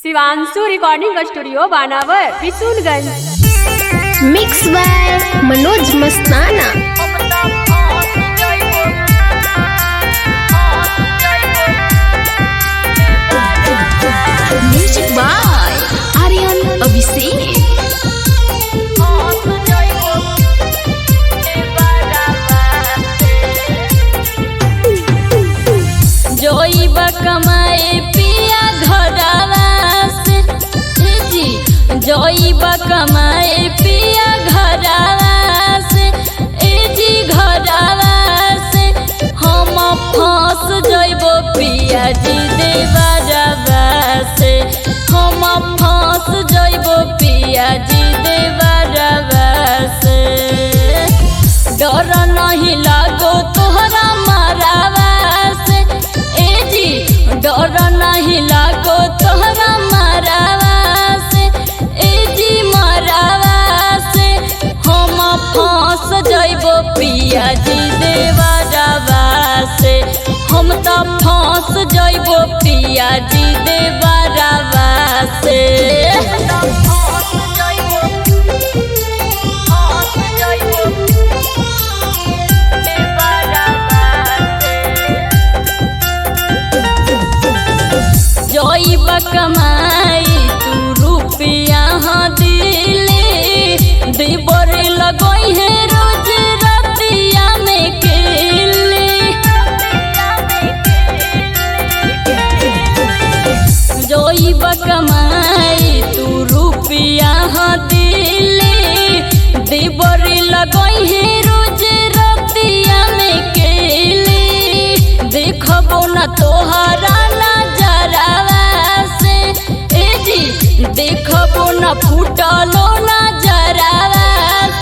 Shivanshu recording studio Banawar Bishunganj. Mix by Manoj Mastana. Music by Aryan Abhishek. जोइबा कमाए पिया घरवा से जी, जोइबा कमाए पिया घरवा से जी घरवा से हम फंस जइबो पिया जी देवरवा से हम फंस जइबो पिया जी देवरवा से। डर नहीं लागो तोहरा मारवा से डर नहीं लागो तोहरा मारवा से जी मारवा से हम फंस जइबो पिया जी देवरवा से हम तो फंस जइबो पिया जी देवरवा से। जोइबा कमाई तू रुपया दिले देवर लगोई है रोज रतिया में केले। जोइबा कमाई तू रुपया दिले देवर लगोई है रोज रतिया में केले। देखबो न तोहरा देखबो न फूटलो नजरवा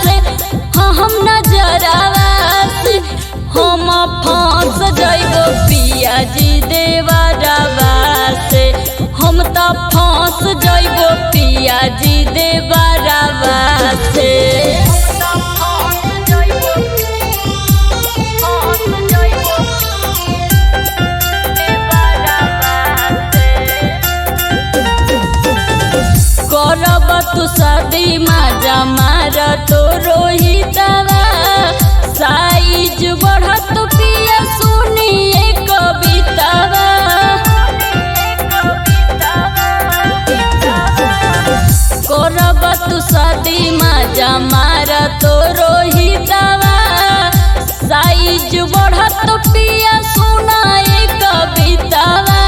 से हम नजरवा से हम फंस जइबो पिया जी देवरवा से हम तो फंस जइबो पिया जी देवरवा से। करब तू शादी माजा मार तो रोहितवा साइज बढ़त पिया सुनिए कवितवा। करब तू शादी माजा मार तो रोहितवा साइज बढ़त पिया सुनाए कवितवा।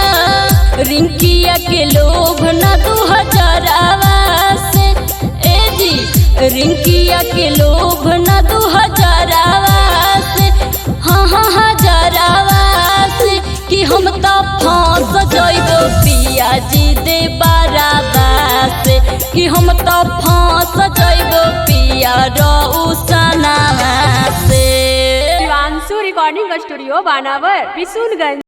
रिंकिया के लोभ न 2000 से जी रिंकिया के लोभ न 2000 से हाँ हजारवा से कि हम तो फंस जइबो पिया जी देवरवा से कि हम तो फंस जइबो पिया रउसनवा से। Shivanshu recording studio Banawar Bishunganj.